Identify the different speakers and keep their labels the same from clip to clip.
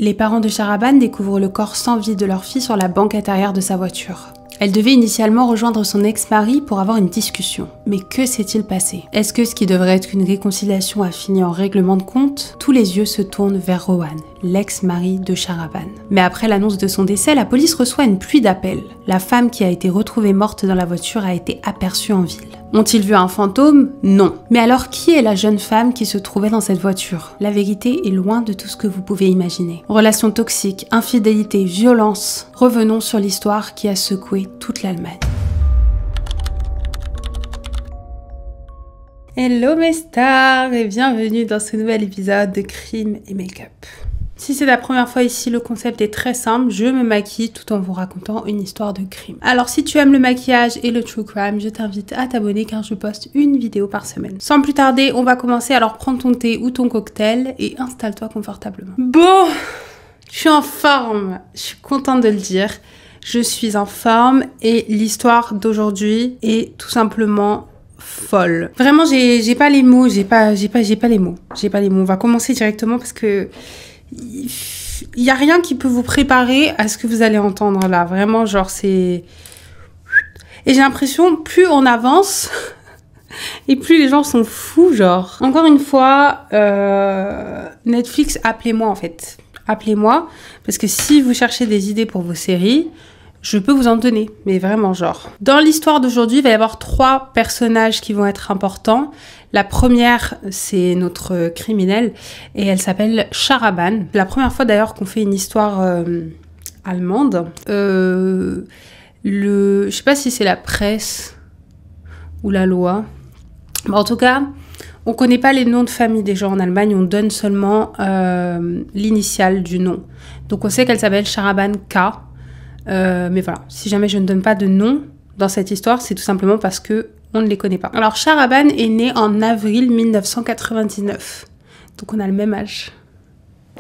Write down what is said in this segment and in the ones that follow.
Speaker 1: Les parents de Shahraban découvrent le corps sans vie de leur fille sur la banquette arrière de sa voiture. Elle devait initialement rejoindre son ex-mari pour avoir une discussion. Mais que s'est-il passé? Est-ce que ce qui devrait être une réconciliation a fini en règlement de compte? Tous les yeux se tournent vers Rohan, l'ex-mari de Shahraban. Mais après l'annonce de son décès, la police reçoit une pluie d'appels. La femme qui a été retrouvée morte dans la voiture a été aperçue en ville. Ont-ils vu un fantôme? Non. Mais alors qui est la jeune femme qui se trouvait dans cette voiture? La vérité est loin de tout ce que vous pouvez imaginer. Relations toxiques, infidélité, violence. Revenons sur l'histoire qui a secoué toute l'Allemagne. Hello mes stars et bienvenue dans ce nouvel épisode de Crime et Make-up. Si c'est la première fois ici, le concept est très simple, je me maquille tout en vous racontant une histoire de crime. Alors si tu aimes le maquillage et le true crime, je t'invite à t'abonner car je poste une vidéo par semaine. Sans plus tarder, on va commencer, alors prends ton thé ou ton cocktail et installe-toi confortablement. Bon, je suis en forme, je suis contente de le dire. Je suis en forme et l'histoire d'aujourd'hui est tout simplement folle. Vraiment, j'ai pas les mots, j'ai pas les mots. On va commencer directement parce que il y a rien qui peut vous préparer à ce que vous allez entendre là. Vraiment, genre c'est... Et j'ai l'impression, plus on avance et plus les gens sont fous, genre. Encore une fois, Netflix, appelez-moi en fait. Appelez-moi, parce que si vous cherchez des idées pour vos séries, je peux vous en donner, mais vraiment genre. Dans l'histoire d'aujourd'hui, il va y avoir 3 personnages qui vont être importants. La première, c'est notre criminelle, et elle s'appelle Shahraban. C'est la première fois d'ailleurs qu'on fait une histoire allemande. Je sais pas si c'est la presse ou la loi. Mais en tout cas, on connaît pas les noms de famille des gens en Allemagne, on donne seulement l'initiale du nom. Donc on sait qu'elle s'appelle Shahraban K. Mais voilà, si jamais je ne donne pas de nom dans cette histoire, c'est tout simplement parce que on ne les connaît pas. Alors Shahraban est née en avril 1999, donc on a le même âge.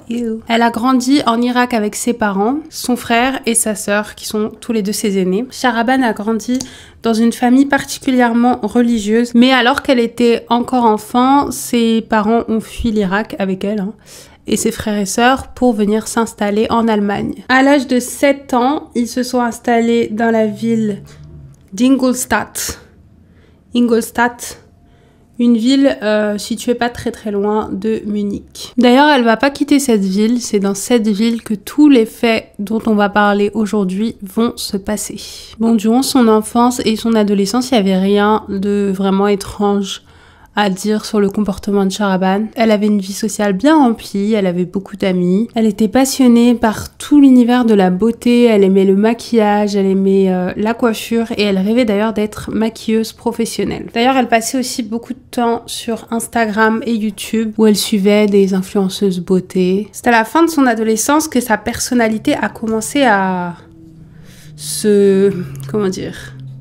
Speaker 1: Ew. Elle a grandi en Irak avec ses parents, son frère et sa sœur qui sont tous les deux ses aînés. Shahraban a grandi dans une famille particulièrement religieuse, mais alors qu'elle était encore enfant, ses parents ont fui l'Irak avec elle, et ses frères et sœurs pour venir s'installer en Allemagne. À l'âge de 7 ans, ils se sont installés dans la ville d'Ingolstadt. Ingolstadt, une ville située pas très loin de Munich. D'ailleurs, elle va pas quitter cette ville, c'est dans cette ville que tous les faits dont on va parler aujourd'hui vont se passer. Bon, durant son enfance et son adolescence, il y avait rien de vraiment étrange à dire sur le comportement de Shahraban. Elle avait une vie sociale bien remplie, elle avait beaucoup d'amis. Elle était passionnée par tout l'univers de la beauté, elle aimait le maquillage, elle aimait la coiffure et elle rêvait d'ailleurs d'être maquilleuse professionnelle. D'ailleurs, elle passait aussi beaucoup de temps sur Instagram et YouTube où elle suivait des influenceuses beauté. C'est à la fin de son adolescence que sa personnalité a commencé à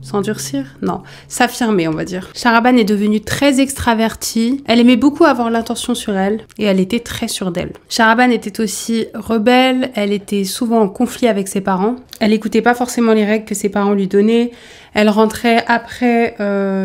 Speaker 1: s'endurcir? Non, s'affirmer, on va dire. Shahraban est devenue très extravertie. Elle aimait beaucoup avoir l'intention sur elle et elle était très sûre d'elle. Shahraban était aussi rebelle, elle était souvent en conflit avec ses parents. Elle n'écoutait pas forcément les règles que ses parents lui donnaient. Elle rentrait après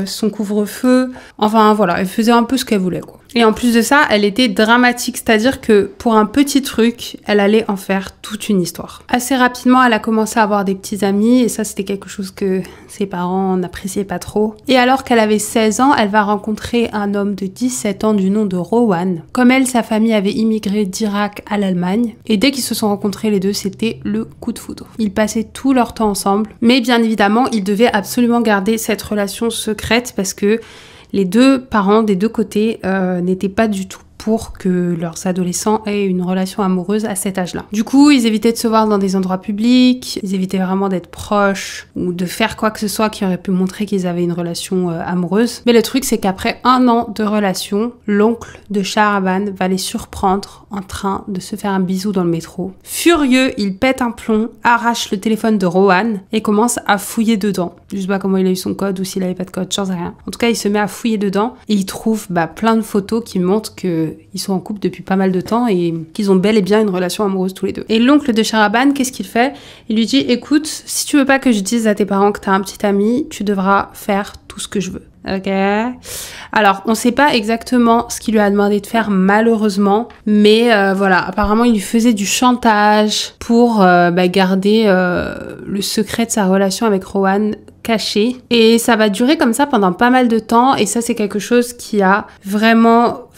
Speaker 1: son couvre-feu. Enfin voilà, elle faisait un peu ce qu'elle voulait quoi. Et en plus de ça, elle était dramatique, c'est-à-dire que pour un petit truc, elle allait en faire toute une histoire. Assez rapidement, elle a commencé à avoir des petits amis et ça c'était quelque chose que ses parents n'appréciaient pas trop. Et alors qu'elle avait 16 ans, elle va rencontrer un homme de 17 ans du nom de Rohan. Comme elle, sa famille avait immigré d'Irak à l'Allemagne et dès qu'ils se sont rencontrés les deux, c'était le coup de foudre. Ils passaient tout leur temps ensemble, mais bien évidemment, ils devaient absolument garder cette relation secrète parce que les deux parents des deux côtés n'étaient pas du tout pour que leurs adolescents aient une relation amoureuse à cet âge-là. Du coup, ils évitaient de se voir dans des endroits publics, ils évitaient vraiment d'être proches ou de faire quoi que ce soit qui aurait pu montrer qu'ils avaient une relation amoureuse. Mais le truc, c'est qu'après 1 an de relation, l'oncle de Shahraban va les surprendre en train de se faire un bisou dans le métro. Furieux, il pète un plomb, arrache le téléphone de Rohan et commence à fouiller dedans. Je sais pas comment il a eu son code ou s'il avait pas de code, j'en sais rien. En tout cas, il se met à fouiller dedans et il trouve plein de photos qui montrent que ils sont en couple depuis pas mal de temps et qu'ils ont bel et bien une relation amoureuse tous les deux. Et l'oncle de Shahraban, qu'est-ce qu'il fait? Il lui dit, écoute, si tu veux pas que je dise à tes parents que t'as un petit ami, tu devras faire tout ce que je veux. Ok. Alors, on ne sait pas exactement ce qu'il lui a demandé de faire, malheureusement. Mais voilà, apparemment, il lui faisait du chantage pour garder le secret de sa relation avec Rowan caché. Et ça va durer comme ça pendant pas mal de temps. Et ça, c'est quelque chose qui a vraiment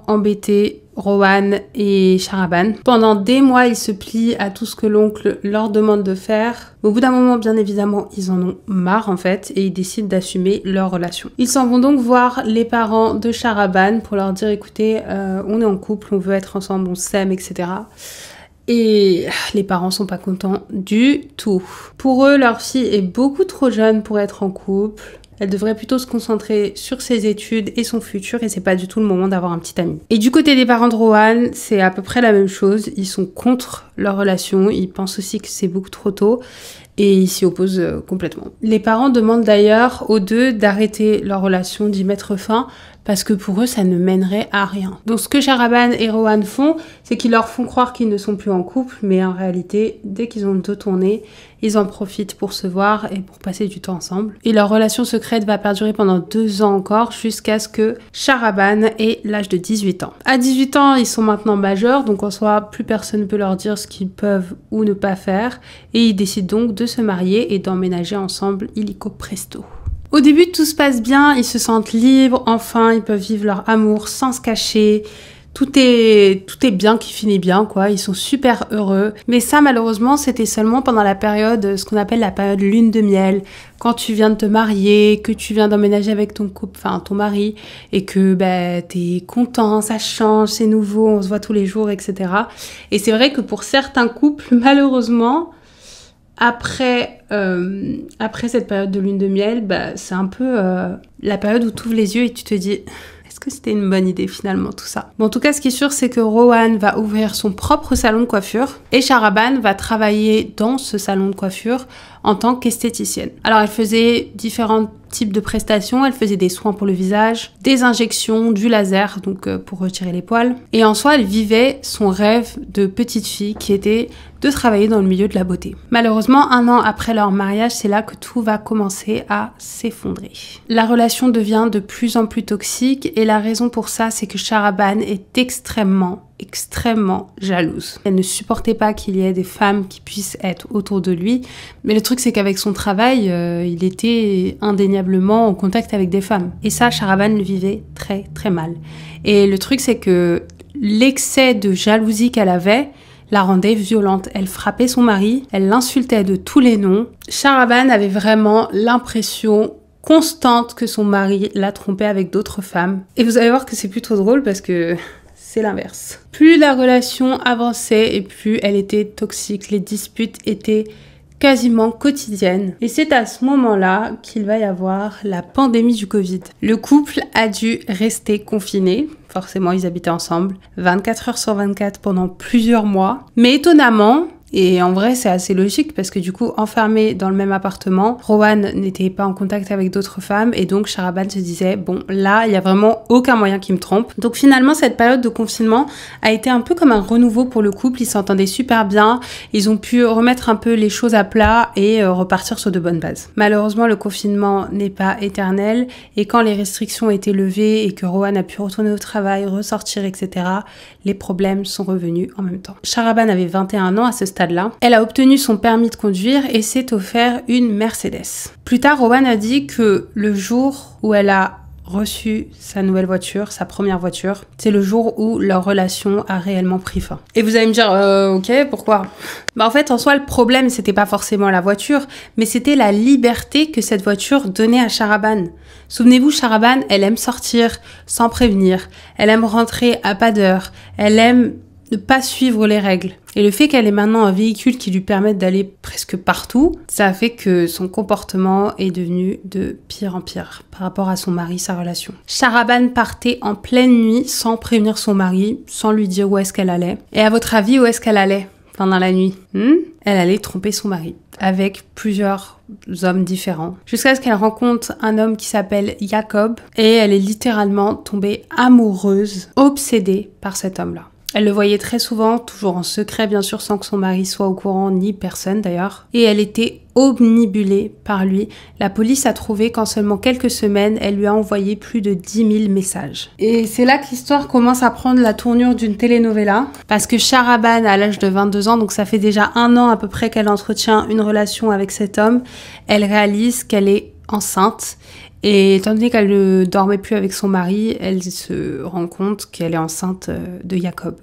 Speaker 1: embêté Rowan et Sharaban. Pendant des mois, ils se plient à tout ce que l'oncle leur demande de faire. Au bout d'un moment, bien évidemment, ils en ont marre en fait et ils décident d'assumer leur relation. Ils s'en vont donc voir les parents de Sharaban pour leur dire écoutez, on est en couple, on veut être ensemble, on s'aime, etc. Et les parents sont pas contents du tout. Pour eux, leur fille est beaucoup trop jeune pour être en couple. Elle devrait plutôt se concentrer sur ses études et son futur et c'est pas du tout le moment d'avoir un petit ami. Et du côté des parents de Rowan, c'est à peu près la même chose. Ils sont contre leur relation, ils pensent aussi que c'est beaucoup trop tôt et ils s'y opposent complètement. Les parents demandent d'ailleurs aux deux d'arrêter leur relation, d'y mettre fin parce que pour eux, ça ne mènerait à rien. Donc ce que Sharaban et Rowan font, c'est qu'ils leur font croire qu'ils ne sont plus en couple, mais en réalité, dès qu'ils ont le dos tourné, ils en profitent pour se voir et pour passer du temps ensemble. Et leur relation secrète va perdurer pendant 2 ans encore, jusqu'à ce que Sharaban ait l'âge de 18 ans. À 18 ans, ils sont maintenant majeurs, donc en soi, plus personne ne peut leur dire ce qu'ils peuvent ou ne pas faire, et ils décident donc de se marier et d'emménager ensemble illico presto. Au début, tout se passe bien, ils se sentent libres, enfin, ils peuvent vivre leur amour sans se cacher. Tout est bien qui finit bien, quoi. Ils sont super heureux. Mais ça, malheureusement, c'était seulement pendant la période, ce qu'on appelle la période lune de miel. Quand tu viens de te marier, que tu viens d'emménager avec ton couple, enfin, ton mari, et que, t'es content, ça change, c'est nouveau, on se voit tous les jours, etc. Et c'est vrai que pour certains couples, malheureusement, après cette période de lune de miel, c'est un peu la période où tu ouvres les yeux et tu te dis est-ce que c'était une bonne idée finalement tout ça? Bon, en tout cas, ce qui est sûr, c'est que Rowan va ouvrir son propre salon de coiffure et Sharaban va travailler dans ce salon de coiffure en tant qu'esthéticienne. Alors, elle faisait différents types de prestations. Elle faisait des soins pour le visage, des injections, du laser, donc pour retirer les poils. Et en soi, elle vivait son rêve de petite fille qui était de travailler dans le milieu de la beauté. Malheureusement, 1 an après leur mariage, c'est là que tout va commencer à s'effondrer. La relation devient de plus en plus toxique et la raison pour ça, c'est que Sharaban est extrêmement jalouse. Elle ne supportait pas qu'il y ait des femmes qui puissent être autour de lui. Mais le truc, c'est qu'avec son travail, il était indéniablement en contact avec des femmes. Et ça, Sharaban le vivait très mal. Et le truc, c'est que l'excès de jalousie qu'elle avait la rendait violente. Elle frappait son mari, elle l'insultait de tous les noms. Sharaban avait vraiment l'impression constante que son mari la trompait avec d'autres femmes. Et vous allez voir que c'est plutôt drôle parce que c'est l'inverse. Plus la relation avançait et plus elle était toxique. Les disputes étaient quasiment quotidiennes. Et c'est à ce moment-là qu'il va y avoir la pandémie du Covid. Le couple a dû rester confiné. Forcément, ils habitaient ensemble 24 heures sur 24 pendant plusieurs mois. Mais étonnamment, et en vrai, c'est assez logique parce que du coup, enfermés dans le même appartement, Rowan n'était pas en contact avec d'autres femmes et donc Sharaban se disait, bon, là, il y a vraiment aucun moyen qu'il me trompe. Donc finalement, cette période de confinement a été un peu comme un renouveau pour le couple. Ils s'entendaient super bien, ils ont pu remettre un peu les choses à plat et repartir sur de bonnes bases. Malheureusement, le confinement n'est pas éternel et quand les restrictions ont été levées et que Rowan a pu retourner au travail, ressortir, etc., les problèmes sont revenus en même temps. Sharaban avait 21 ans à ce stade-là. Elle a obtenu son permis de conduire et s'est offert une Mercedes. Plus tard, Rowan a dit que le jour où elle a reçu sa nouvelle voiture, sa première voiture, c'est le jour où leur relation a réellement pris fin. Et vous allez me dire, ok, pourquoi? En fait, en soi, le problème, c'était pas forcément la voiture, mais c'était la liberté que cette voiture donnait à Sharaban. Souvenez-vous, Sharaban, elle aime sortir sans prévenir, elle aime rentrer à pas d'heure, elle aime ne pas suivre les règles. Et le fait qu'elle ait maintenant un véhicule qui lui permette d'aller presque partout, ça a fait que son comportement est devenu de pire en pire par rapport à son mari, sa relation. Sharaban partait en pleine nuit sans prévenir son mari, sans lui dire où est-ce qu'elle allait. Et à votre avis, où est-ce qu'elle allait pendant la nuit? Elle allait tromper son mari avec plusieurs hommes différents, jusqu'à ce qu'elle rencontre un homme qui s'appelle Jacob et elle est littéralement tombée amoureuse, obsédée par cet homme-là. Elle le voyait très souvent, toujours en secret bien sûr, sans que son mari soit au courant, ni personne d'ailleurs. Et elle était omnibulée par lui. La police a trouvé qu'en seulement quelques semaines, elle lui a envoyé plus de 10 000 messages. Et c'est là que l'histoire commence à prendre la tournure d'une telenovela. Parce que Shahraban, à l'âge de 22 ans, donc ça fait déjà 1 an à peu près qu'elle entretient une relation avec cet homme, elle réalise qu'elle est enceinte. Et étant donné qu'elle ne dormait plus avec son mari, elle se rend compte qu'elle est enceinte de Jacob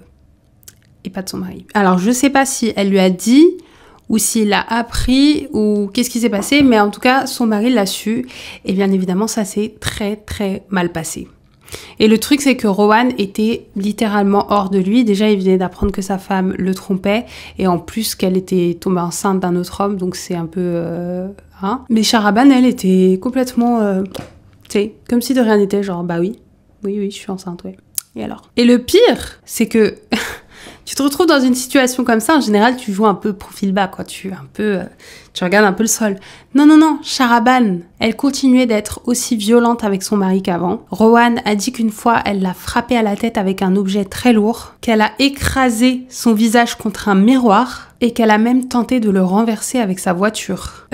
Speaker 1: et pas de son mari. Alors je sais pas si elle lui a dit ou s'il l'a appris ou qu'est-ce qui s'est passé, mais en tout cas son mari l'a su et bien évidemment ça s'est très très mal passé. Et le truc c'est que Rowan était littéralement hors de lui. Déjà il venait d'apprendre que sa femme le trompait et en plus qu'elle était tombée enceinte d'un autre homme, donc c'est un peu... Mais Shahraban, elle était complètement, tu sais, comme si de rien n'était, genre bah oui, je suis enceinte, ouais. Et alors? Et le pire, c'est que tu te retrouves dans une situation comme ça, en général, tu joues un peu profil bas, quoi. Tu regardes un peu le sol. Non, Shahraban, elle continuait d'être aussi violente avec son mari qu'avant. Rowan a dit qu'une fois, elle l'a frappé à la tête avec un objet très lourd, qu'elle a écrasé son visage contre un miroir et qu'elle a même tenté de le renverser avec sa voiture.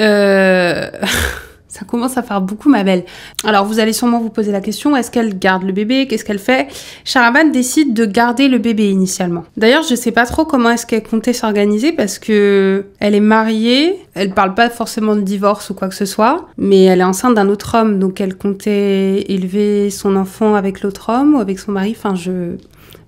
Speaker 1: Ça commence à faire beaucoup, ma belle. Alors, vous allez sûrement vous poser la question, est-ce qu'elle garde le bébé? Qu'est-ce qu'elle fait? Shahraban décide de garder le bébé initialement. D'ailleurs, je sais pas trop comment est-ce qu'elle comptait s'organiser parce que elle est mariée, elle parle pas forcément de divorce ou quoi que ce soit, mais elle est enceinte d'un autre homme, donc elle comptait élever son enfant avec l'autre homme ou avec son mari. Enfin,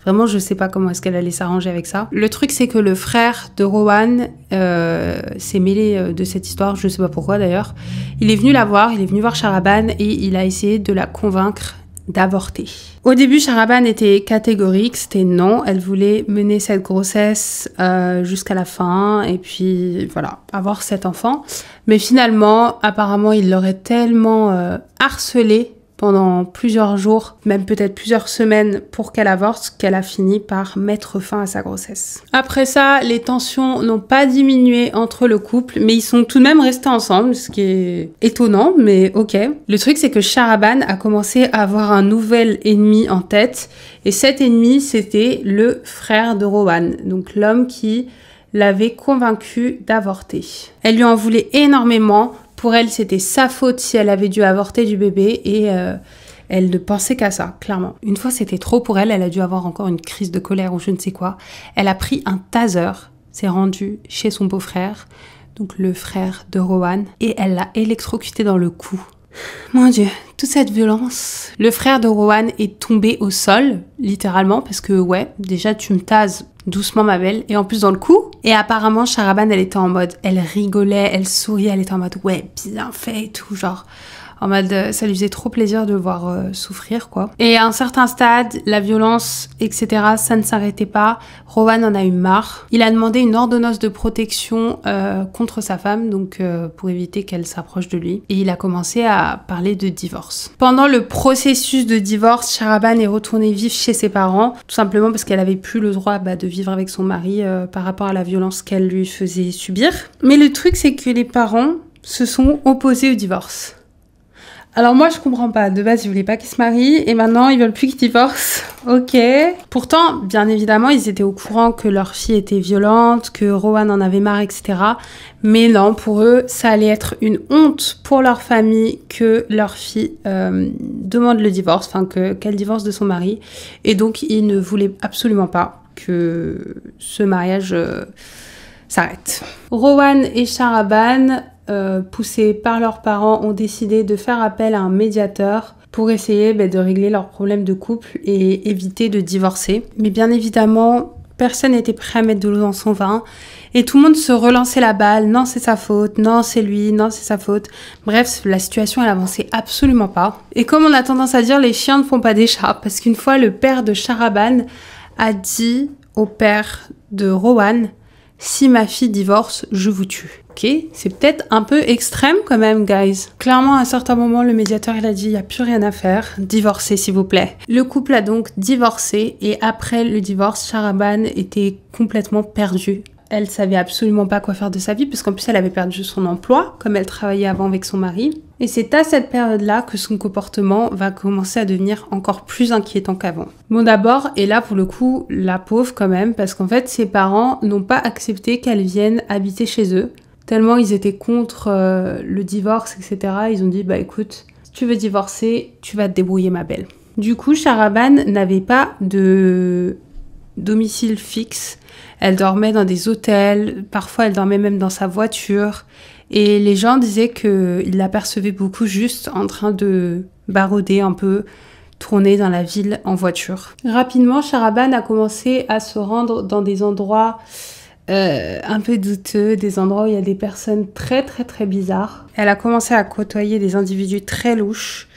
Speaker 1: Vraiment, je sais pas comment est-ce qu'elle allait s'arranger avec ça. Le truc, c'est que le frère de Rowan s'est mêlé de cette histoire, je sais pas pourquoi d'ailleurs. Il est venu la voir, il est venu voir Shahraban et il a essayé de la convaincre d'avorter. Au début, Shahraban était catégorique, c'était non. Elle voulait mener cette grossesse jusqu'à la fin et puis voilà, avoir cet enfant. Mais finalement, apparemment, il l'aurait tellement harcelée pendant plusieurs jours, même peut-être plusieurs semaines pour qu'elle avorte, qu'elle a fini par mettre fin à sa grossesse. Après ça, les tensions n'ont pas diminué entre le couple, mais ils sont tout de même restés ensemble, ce qui est étonnant, mais ok. Le truc, c'est que Shahraban a commencé à avoir un nouvel ennemi en tête, et cet ennemi, c'était le frère de Rowan, donc l'homme qui l'avait convaincue d'avorter. Elle lui en voulait énormément. Pour elle, c'était sa faute si elle avait dû avorter du bébé et elle ne pensait qu'à ça, clairement. Une fois, c'était trop pour elle. Elle a dû avoir encore une crise de colère ou je ne sais quoi. Elle a pris un taser, s'est rendue chez son beau-frère, donc le frère de Rowan, et elle l'a électrocuté dans le cou. Mon Dieu, toute cette violence. Le frère de Rowan est tombé au sol, littéralement, parce que ouais, déjà tu me tases doucement ma belle, et en plus dans le cou. Et apparemment, Shahraban, elle était en mode, elle rigolait, elle souriait, elle était en mode ouais, bien fait et tout, genre... En mode, ça lui faisait trop plaisir de le voir souffrir, quoi. Et à un certain stade, la violence, etc., ça ne s'arrêtait pas. Rowan en a eu marre. Il a demandé une ordonnance de protection contre sa femme, donc pour éviter qu'elle s'approche de lui. Et il a commencé à parler de divorce. Pendant le processus de divorce, Shahraban est retournée vivre chez ses parents, tout simplement parce qu'elle avait plus le droit de vivre avec son mari par rapport à la violence qu'elle lui faisait subir. Mais le truc, c'est que les parents se sont opposés au divorce. Alors moi, je comprends pas. De base, ils voulaient pas qu'ils se marient et maintenant, ils veulent plus qu'ils divorcent. Ok. Pourtant, bien évidemment, ils étaient au courant que leur fille était violente, que Rowan en avait marre, etc. Mais non, pour eux, ça allait être une honte pour leur famille que leur fille demande le divorce, enfin qu'elle divorce de son mari. Et donc, ils ne voulaient absolument pas que ce mariage s'arrête. Rowan et Shahraban, poussés par leurs parents, ont décidé de faire appel à un médiateur pour essayer de régler leurs problèmes de couple et éviter de divorcer. Mais bien évidemment, personne n'était prêt à mettre de l'eau dans son vin et tout le monde se relançait la balle. Non, c'est sa faute. Non, c'est lui. Non, c'est sa faute. Bref, la situation, elle avançait absolument pas. Et comme on a tendance à dire, les chiens ne font pas des chats, parce qu'une fois, le père de Shahraban a dit au père de Rowan: si ma fille divorce, je vous tue. Ok, c'est peut-être un peu extrême quand même, guys. Clairement, à un certain moment, le médiateur, il a dit, il n'y a plus rien à faire. Divorcez, s'il vous plaît. Le couple a donc divorcé et après le divorce, Shahraban était complètement perdu. elle savait absolument pas quoi faire de sa vie, parce qu'en plus elle avait perdu son emploi, comme elle travaillait avant avec son mari. Et c'est à cette période-là que son comportement va commencer à devenir encore plus inquiétant qu'avant. Bon d'abord, et là pour le coup, la pauvre quand même, parce qu'en fait ses parents n'ont pas accepté qu'elle vienne habiter chez eux, tellement ils étaient contre le divorce, etc. Ils ont dit, bah écoute, si tu veux divorcer, tu vas te débrouiller ma belle. Du coup, Shahraban n'avait pas de domicile fixe. Elle dormait dans des hôtels, parfois elle dormait même dans sa voiture. Et les gens disaient qu'ils l'apercevaient beaucoup juste en train de barauder un peu, tourner dans la ville en voiture. Rapidement, Shahraban a commencé à se rendre dans des endroits un peu douteux, des endroits où il y a des personnes très très très bizarres. Elle a commencé à côtoyer des individus très louches,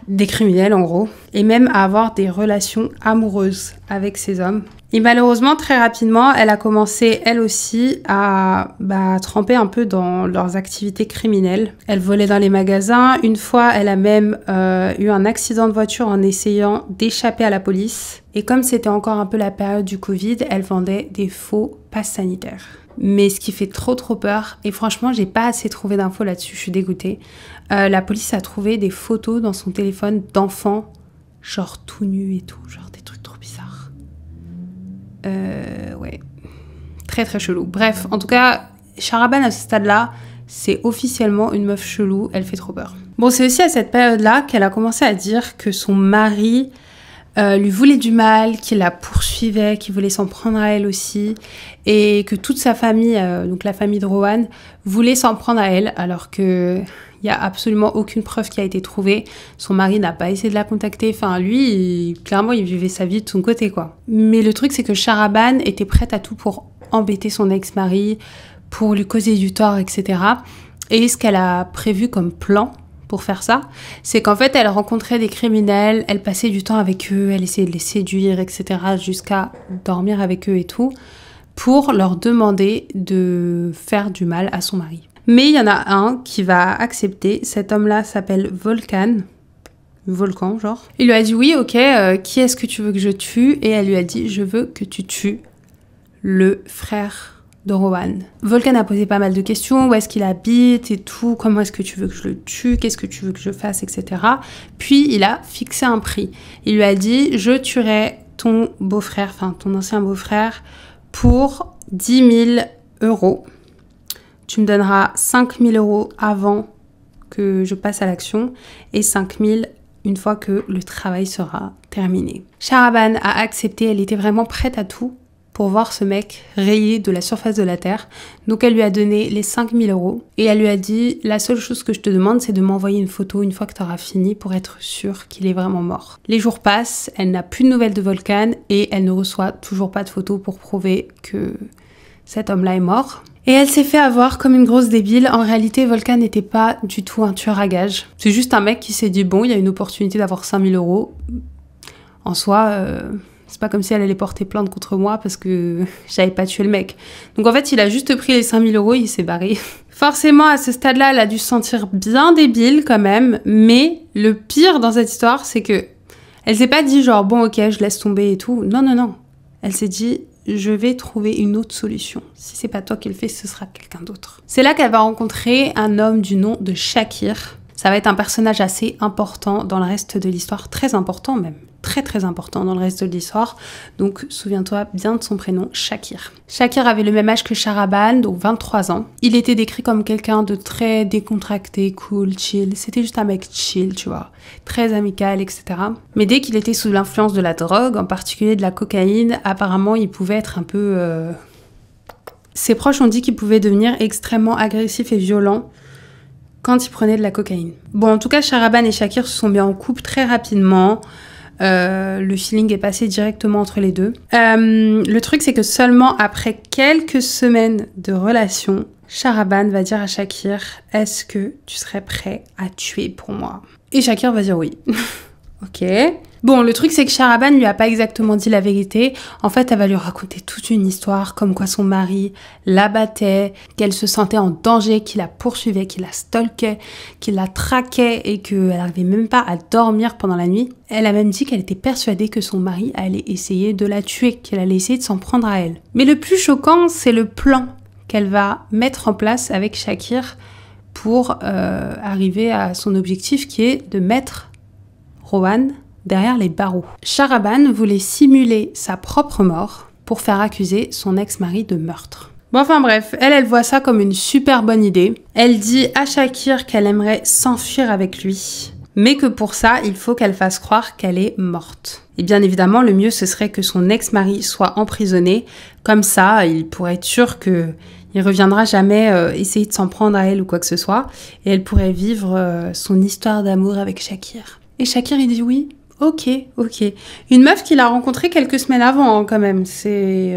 Speaker 1: des criminels en gros, et même à avoir des relations amoureuses avec ces hommes. Et malheureusement, très rapidement, elle a commencé, elle aussi, à tremper un peu dans leurs activités criminelles. Elle volait dans les magasins. Une fois, elle a même eu un accident de voiture en essayant d'échapper à la police. Et comme c'était encore un peu la période du Covid, elle vendait des faux passes sanitaires. Mais ce qui fait trop peur, et franchement, j'ai pas assez trouvé d'infos là-dessus, je suis dégoûtée. La police a trouvé des photos dans son téléphone d'enfants, genre tout nus et tout, genre des trucs trop bizarres. Ouais, très très chelou. Bref, en tout cas, Shahraban à ce stade-là, c'est officiellement une meuf chelou, elle fait trop peur. Bon, c'est aussi à cette période-là qu'elle a commencé à dire que son mari lui voulait du mal, qu'il la poursuivait, qu'il voulait s'en prendre à elle aussi, et que toute sa famille, donc la famille de Rowan, voulait s'en prendre à elle, alors que il y a absolument aucune preuve qui a été trouvée. Son mari n'a pas essayé de la contacter. Enfin, lui, clairement, il vivait sa vie de son côté, quoi. Mais le truc, c'est que Shahraban était prête à tout pour embêter son ex-mari, pour lui causer du tort, etc. Et ce qu'elle a prévu comme plan pour faire ça, c'est qu'en fait, elle rencontrait des criminels, elle passait du temps avec eux, elle essayait de les séduire, etc., jusqu'à dormir avec eux et tout, pour leur demander de faire du mal à son mari. Mais il y en a un qui va accepter. Cet homme-là s'appelle Volkan, genre. Il lui a dit oui, ok, qui est-ce que tu veux que je tue? Et elle lui a dit, je veux que tu tues le frère de Rowan. Volkan a posé pas mal de questions, où est-ce qu'il habite et tout, comment est-ce que tu veux que je le tue, qu'est-ce que tu veux que je fasse, etc. Puis il a fixé un prix. Il lui a dit, je tuerai ton beau-frère, enfin ton ancien beau-frère, pour 10 000 €. Tu me donneras 5 000 € avant que je passe à l'action et 5 000 une fois que le travail sera terminé. Shahraban a accepté, elle était vraiment prête à tout pour voir ce mec rayé de la surface de la terre. Donc elle lui a donné les 5 000 € et elle lui a dit, la seule chose que je te demande, c'est de m'envoyer une photo une fois que tu auras fini pour être sûre qu'il est vraiment mort. Les jours passent, elle n'a plus de nouvelles de Volkan et elle ne reçoit toujours pas de photos pour prouver que cet homme-là est mort. Et elle s'est fait avoir comme une grosse débile. En réalité, Volkan n'était pas du tout un tueur à gages. C'est juste un mec qui s'est dit, bon, il y a une opportunité d'avoir 5 000 €. En soi, c'est pas comme si elle allait porter plainte contre moi parce que j'avais pas tué le mec. Donc en fait, il a juste pris les 5 000 € et il s'est barré. Forcément, à ce stade-là, elle a dû se sentir bien débile quand même. Mais le pire dans cette histoire, c'est que elle s'est pas dit genre, bon, ok, je laisse tomber et tout. Non, non, non. Elle s'est dit, je vais trouver une autre solution. Si c'est pas toi qui le fais, ce sera quelqu'un d'autre. C'est là qu'elle va rencontrer un homme du nom de Shakir. Ça va être un personnage assez important dans le reste de l'histoire, très important même, très important dans le reste de l'histoire. Donc souviens-toi bien de son prénom, Shakir. Shakir avait le même âge que Shahraban, donc 23 ans. Il était décrit comme quelqu'un de très décontracté, cool, chill. C'était juste un mec chill, tu vois, très amical, etc. Mais dès qu'il était sous l'influence de la drogue, en particulier de la cocaïne, apparemment il pouvait être un peu... Ses proches ont dit qu'il pouvait devenir extrêmement agressif et violent quand il prenait de la cocaïne. Bon, en tout cas, Shahraban et Shakir se sont mis en couple très rapidement. Le feeling est passé directement entre les deux. Le truc, c'est que seulement après quelques semaines de relation, Shahraban va dire à Shakir, est-ce que tu serais prêt à tuer pour moi? Et Shakir va dire oui. Ok. Bon, le truc, c'est que Shahraban lui a pas exactement dit la vérité. En fait, elle va lui raconter toute une histoire, comme quoi son mari la battait, qu'elle se sentait en danger, qu'il la poursuivait, qu'il la stalkait, qu'il la traquait et qu'elle n'arrivait même pas à dormir pendant la nuit. Elle a même dit qu'elle était persuadée que son mari allait essayer de la tuer, qu'elle allait essayer de s'en prendre à elle. Mais le plus choquant, c'est le plan qu'elle va mettre en place avec Shakir pour arriver à son objectif qui est de mettre Rowan derrière les barreaux. Shahraban voulait simuler sa propre mort pour faire accuser son ex-mari de meurtre. Bon, enfin bref, elle voit ça comme une super bonne idée. Elle dit à Shakir qu'elle aimerait s'enfuir avec lui, mais que pour ça, il faut qu'elle fasse croire qu'elle est morte. Et bien évidemment, le mieux, ce serait que son ex-mari soit emprisonné. Comme ça, il pourrait être sûr que il reviendra jamais essayer de s'en prendre à elle ou quoi que ce soit. Et elle pourrait vivre son histoire d'amour avec Shakir. Et Shakir, il dit oui. Ok. Une meuf qu'il a rencontrée quelques semaines avant, hein, quand même. C'est...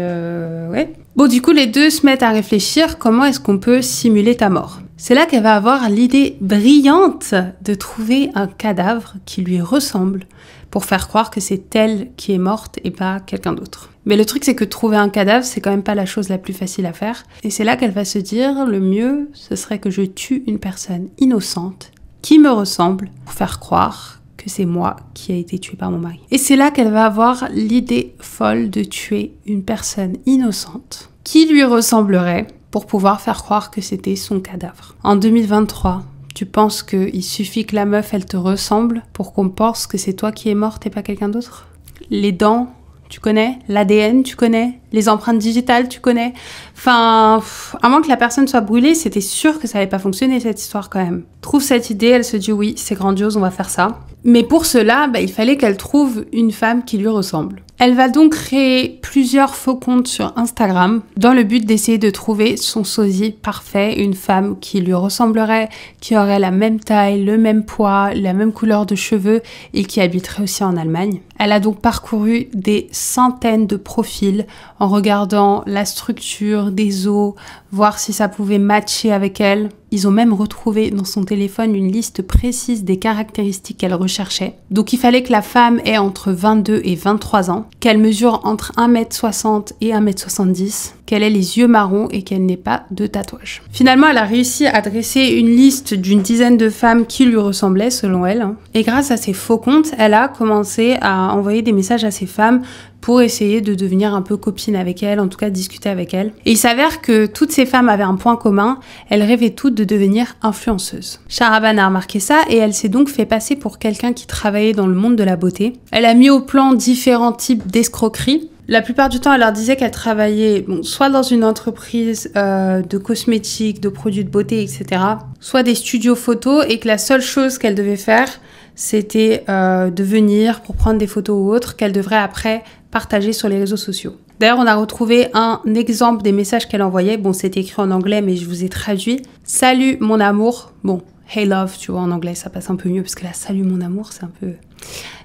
Speaker 1: ouais. Bon, du coup, les deux se mettent à réfléchir comment est-ce qu'on peut simuler ta mort. C'est là qu'elle va avoir l'idée brillante de trouver un cadavre qui lui ressemble pour faire croire que c'est elle qui est morte et pas quelqu'un d'autre. Mais le truc, c'est que trouver un cadavre, c'est quand même pas la chose la plus facile à faire. Et c'est là qu'elle va se dire, le mieux, ce serait que je tue une personne innocente qui me ressemble pour faire croire que c'est moi qui ai été tuée par mon mari. Et c'est là qu'elle va avoir l'idée folle de tuer une personne innocente qui lui ressemblerait pour pouvoir faire croire que c'était son cadavre. En 2023, tu penses qu'il suffit que la meuf, elle te ressemble pour qu'on pense que c'est toi qui es morte et pas quelqu'un d'autre? Les dents, tu connais? L'ADN, tu connais? Les empreintes digitales, tu connais? Enfin, à moins que la personne soit brûlée, c'était sûr que ça n'allait pas fonctionner cette histoire quand même. Trouve cette idée, elle se dit oui, c'est grandiose, on va faire ça. Mais pour cela, il fallait qu'elle trouve une femme qui lui ressemble. Elle va donc créer plusieurs faux comptes sur Instagram dans le but d'essayer de trouver son sosie parfait, une femme qui lui ressemblerait, qui aurait la même taille, le même poids, la même couleur de cheveux et qui habiterait aussi en Allemagne. Elle a donc parcouru des centaines de profils en regardant la structure des os, voir si ça pouvait matcher avec elle. Ils ont même retrouvé dans son téléphone une liste précise des caractéristiques qu'elle recherchait. Donc il fallait que la femme ait entre 22 et 23 ans, qu'elle mesure entre 1m60 et 1m70, qu'elle ait les yeux marrons et qu'elle n'ait pas de tatouage. Finalement, elle a réussi à dresser une liste d'une dizaine de femmes qui lui ressemblaient, selon elle. Et grâce à ces faux comptes, elle a commencé à envoyer des messages à ces femmes pour essayer de devenir un peu copine avec elle, en tout cas discuter avec elle. Et il s'avère que toutes ces femmes avaient un point commun, elles rêvaient toutes de devenir influenceuses. Shahraban a remarqué ça et elle s'est donc fait passer pour quelqu'un qui travaillait dans le monde de la beauté. Elle a mis au plan différents types d'escroqueries. La plupart du temps, elle leur disait qu'elle travaillait soit dans une entreprise de cosmétiques, de produits de beauté, etc., soit des studios photos et que la seule chose qu'elle devait faire, c'était de venir pour prendre des photos ou autres qu'elle devrait après partager sur les réseaux sociaux. D'ailleurs, on a retrouvé un exemple des messages qu'elle envoyait. Bon, c'était écrit en anglais, mais je vous ai traduit. Salut mon amour. Bon, hey love, tu vois, en anglais, ça passe un peu mieux parce que là, salut mon amour, c'est un peu...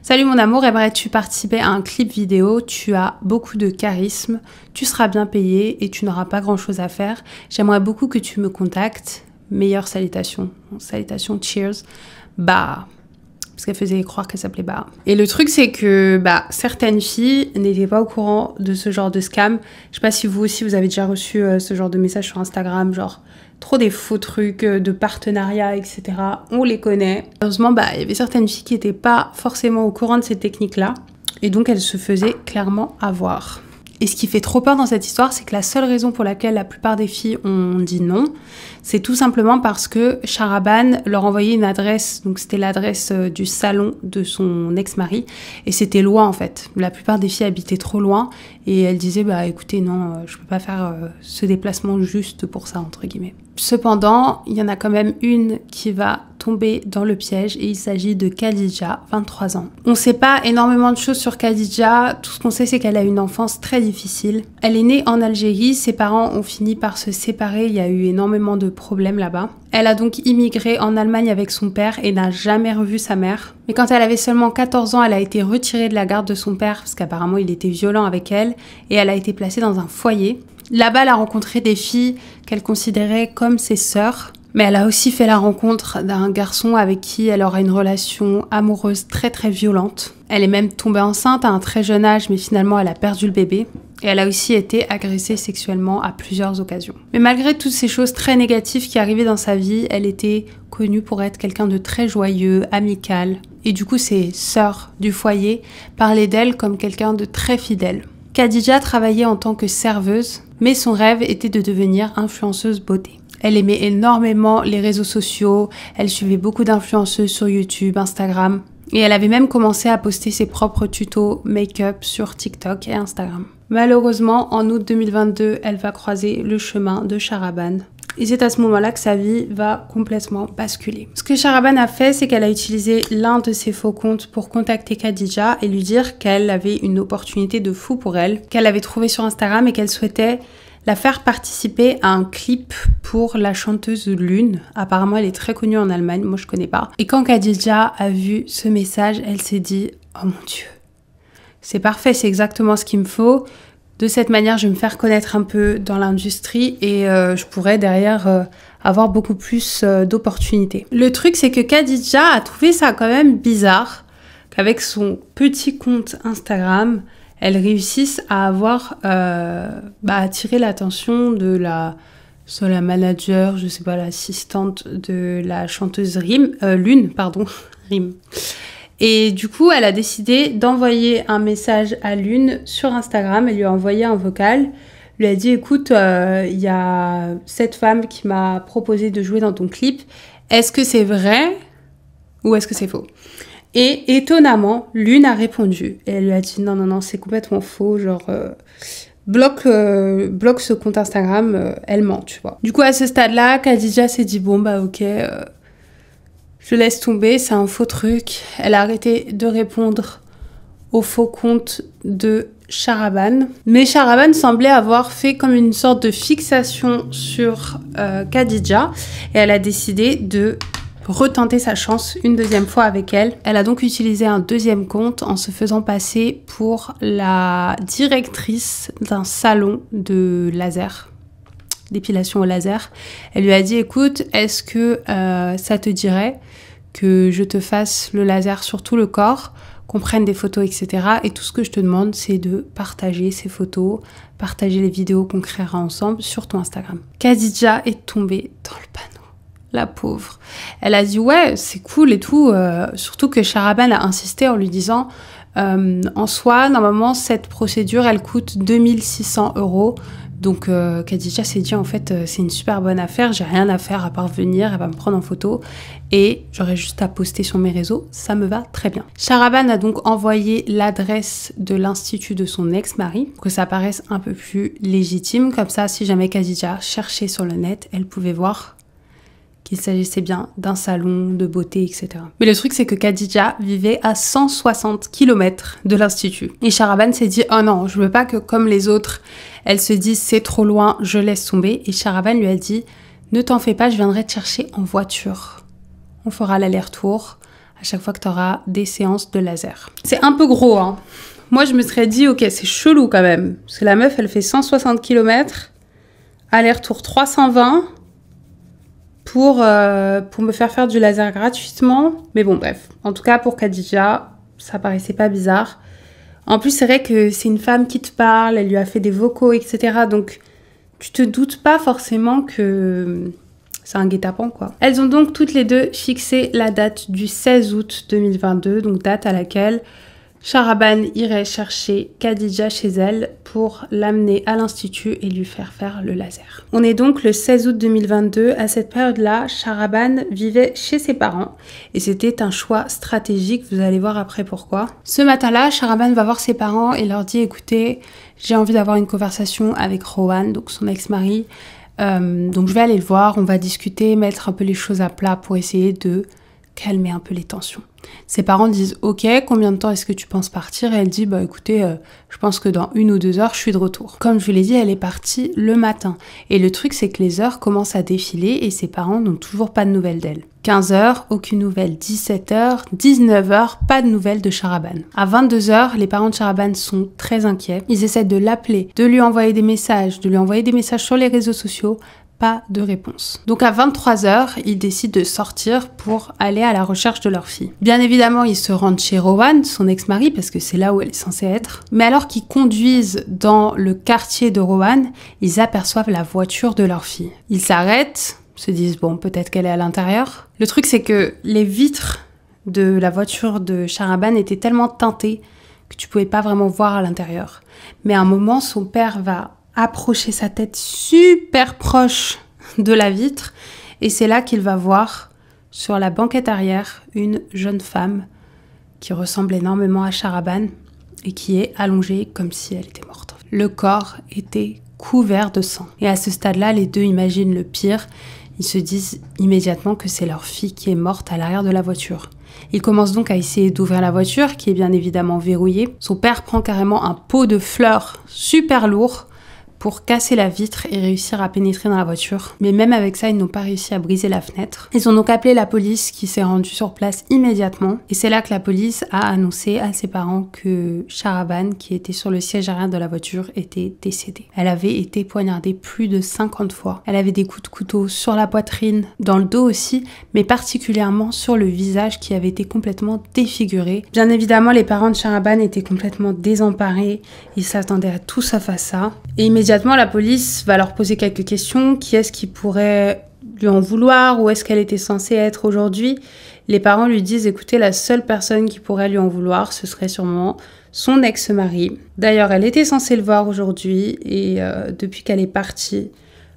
Speaker 1: Salut mon amour, aimerais-tu participer à un clip vidéo? Tu as beaucoup de charisme, tu seras bien payé et tu n'auras pas grand-chose à faire. J'aimerais beaucoup que tu me contactes. Meilleures salutations. Salutations, cheers. Bah... parce qu'elle faisait croire qu'elle s'appelait Bah. Et le truc, c'est que certaines filles n'étaient pas au courant de ce genre de scam. Je sais pas si vous aussi, vous avez déjà reçu ce genre de message sur Instagram, genre trop des faux trucs de partenariat, etc. On les connaît. Heureusement, il y avait certaines filles qui n'étaient pas forcément au courant de ces techniques-là. Et donc, elles se faisaient clairement avoir. Et ce qui fait trop peur dans cette histoire, c'est que la seule raison pour laquelle la plupart des filles ont dit non, c'est tout simplement parce que Shahraban leur envoyait une adresse, donc c'était l'adresse du salon de son ex-mari, et c'était loin en fait. La plupart des filles habitaient trop loin, et elles disaient écoutez, non, je peux pas faire ce déplacement juste pour ça, entre guillemets. Cependant, il y en a quand même une qui va tomber dans le piège et il s'agit de Khadija, 23 ans. On ne sait pas énormément de choses sur Khadija, tout ce qu'on sait c'est qu'elle a une enfance très difficile. Elle est née en Algérie, ses parents ont fini par se séparer, il y a eu énormément de problèmes là-bas. Elle a donc immigré en Allemagne avec son père et n'a jamais revu sa mère. Mais quand elle avait seulement 14 ans, elle a été retirée de la garde de son père parce qu'apparemment il était violent avec elle et elle a été placée dans un foyer. Là-bas, elle a rencontré des filles qu'elle considérait comme ses sœurs, Mais elle a aussi fait la rencontre d'un garçon avec qui elle aura une relation amoureuse très très violente. Elle est même tombée enceinte à un très jeune âge, mais finalement elle a perdu le bébé. Et elle a aussi été agressée sexuellement à plusieurs occasions. Mais malgré toutes ces choses très négatives qui arrivaient dans sa vie, elle était connue pour être quelqu'un de très joyeux, amical. Et du coup, ses sœurs du foyer parlaient d'elle comme quelqu'un de très fidèle. Khadija travaillait en tant que serveuse, mais son rêve était de devenir influenceuse beauté. Elle aimait énormément les réseaux sociaux, elle suivait beaucoup d'influenceuses sur YouTube, Instagram, et elle avait même commencé à poster ses propres tutos make-up sur TikTok et Instagram. Malheureusement, en août 2022, elle va croiser le chemin de Shahraban. Et c'est à ce moment-là que sa vie va complètement basculer. Ce que Shahraban a fait, c'est qu'elle a utilisé l'un de ses faux comptes pour contacter Khadija et lui dire qu'elle avait une opportunité de fou pour elle, qu'elle avait trouvé sur Instagram et qu'elle souhaitait la faire participer à un clip pour la chanteuse Lune. Apparemment, elle est très connue en Allemagne, moi je connais pas. Et quand Khadija a vu ce message, elle s'est dit « Oh mon Dieu, c'est parfait, c'est exactement ce qu'il me faut. De cette manière, je vais me faire connaître un peu dans l'industrie et je pourrais derrière avoir beaucoup plus d'opportunités. » Le truc, c'est que Khadija a trouvé ça quand même bizarre qu'avec son petit compte Instagram, elle réussisse à avoir attiré l'attention de la manager, je sais pas, l'assistante de la chanteuse Lune, pardon, Rime. Et du coup, elle a décidé d'envoyer un message à Lune sur Instagram. Elle lui a envoyé un vocal. Lui a dit, écoute, il y a cette femme qui m'a proposé de jouer dans ton clip. Est-ce que c'est vrai ou est-ce que c'est faux? Et étonnamment, Lune a répondu. Et elle lui a dit, non, non, non, c'est complètement faux. Genre, bloque ce compte Instagram, elle ment, tu vois. Du coup, à ce stade-là, Khadija s'est dit, bon, bah ok... je laisse tomber, c'est un faux truc. Elle a arrêté de répondre au faux compte de Shahraban. Mais Shahraban semblait avoir fait comme une sorte de fixation sur Khadija. Et elle a décidé de retenter sa chance une deuxième fois avec elle. Elle a donc utilisé un deuxième compte en se faisant passer pour la directrice d'un salon de laser. D'épilation au laser. Elle lui a dit, écoute, est-ce que ça te dirait que je te fasse le laser sur tout le corps, qu'on prenne des photos, etc. Et tout ce que je te demande, c'est de partager ces photos, partager les vidéos qu'on créera ensemble sur ton Instagram. Khadija est tombée dans le panneau. La pauvre. Elle a dit, ouais, c'est cool et tout. Surtout que Shahraban a insisté en lui disant, en soi, normalement, cette procédure, elle coûte 2600 €. Donc Khadija s'est dit, en fait, c'est une super bonne affaire, j'ai rien à faire à part venir, elle va me prendre en photo et j'aurai juste à poster sur mes réseaux, ça me va très bien. Shahraban a donc envoyé l'adresse de l'institut de son ex-mari pour que ça paraisse un peu plus légitime. Comme ça, si jamais Khadija cherchait sur le net, elle pouvait voir qu'il s'agissait bien d'un salon de beauté, etc. Mais le truc, c'est que Khadija vivait à 160 km de l'institut. Et Shahraban s'est dit, oh non, je veux pas que comme les autres, elle se dit c'est trop loin, je laisse tomber. Et Shahraban lui a dit, ne t'en fais pas, je viendrai te chercher en voiture. On fera l'aller-retour à chaque fois que tu auras des séances de laser. C'est un peu gros, hein. Moi, je me serais dit, ok, c'est chelou quand même. Parce que la meuf, elle fait 160 km, aller-retour 320 pour me faire du laser gratuitement. Mais bon, bref. En tout cas, pour Khadija, ça paraissait pas bizarre. En plus, c'est vrai que c'est une femme qui te parle, elle lui a fait des vocaux, etc. Donc, tu te doutes pas forcément que c'est un guet-apens, quoi. Elles ont donc toutes les deux fixé la date du 16 août 2022, donc date à laquelle Shahraban irait chercher Khadija chez elle pour l'amener à l'institut et lui faire le laser. On est donc le 16 août 2022. À cette période-là, Shahraban vivait chez ses parents et c'était un choix stratégique. Vous allez voir après pourquoi. Ce matin-là, Shahraban va voir ses parents et leur dit, écoutez, j'ai envie d'avoir une conversation avec Rowan, donc son ex-mari. Donc je vais aller le voir, on va discuter, mettre un peu les choses à plat pour essayer de calmer un peu les tensions. Ses parents disent, ok, combien de temps est-ce que tu penses partir? Et elle dit, bah écoutez, je pense que dans 1 ou 2 heures, je suis de retour. Comme je vous l'ai dit, elle est partie le matin. Et le truc, c'est que les heures commencent à défiler et ses parents n'ont toujours pas de nouvelles d'elle. 15 heures, aucune nouvelle. 17 heures, 19 heures, pas de nouvelles de Shahraban. À 22 heures, les parents de Shahraban sont très inquiets. Ils essaient de l'appeler, de lui envoyer des messages sur les réseaux sociaux. pas de réponse. Donc à 23h, ils décident de sortir pour aller à la recherche de leur fille. Bien évidemment, ils se rendent chez Rowan, son ex-mari, parce que c'est là où elle est censée être. Mais alors qu'ils conduisent dans le quartier de Rowan, ils aperçoivent la voiture de leur fille. Ils s'arrêtent, se disent bon, peut-être qu'elle est à l'intérieur. Le truc, c'est que les vitres de la voiture de Sharaban étaient tellement teintées que tu pouvais pas vraiment voir à l'intérieur. Mais à un moment, son père va approcher sa tête super proche de la vitre et c'est là qu'il va voir sur la banquette arrière une jeune femme qui ressemble énormément à Sharaban et qui est allongée comme si elle était morte. Le corps était couvert de sang. Et à ce stade-là, les deux imaginent le pire. Ils se disent immédiatement que c'est leur fille qui est morte à l'arrière de la voiture. Ils commencent donc à essayer d'ouvrir la voiture, qui est bien évidemment verrouillée. Son père prend carrément un pot de fleurs super lourd pour casser la vitre et réussir à pénétrer dans la voiture. Mais même avec ça, ils n'ont pas réussi à briser la fenêtre. Ils ont donc appelé la police qui s'est rendue sur place immédiatement. Et c'est là que la police a annoncé à ses parents que Sharaban, qui était sur le siège arrière de la voiture, était décédée. Elle avait été poignardée plus de 50 fois. Elle avait des coups de couteau sur la poitrine, dans le dos aussi, mais particulièrement sur le visage qui avait été complètement défiguré. Bien évidemment, les parents de Sharaban étaient complètement désemparés. Ils s'attendaient à tout sauf à ça. Et immédiatement, la police va leur poser quelques questions. Qui est-ce qui pourrait lui en vouloir? Où est-ce qu'elle était censée être aujourd'hui? Les parents lui disent, écoutez, la seule personne qui pourrait lui en vouloir, ce serait sûrement son ex-mari. D'ailleurs, elle était censée le voir aujourd'hui et depuis qu'elle est partie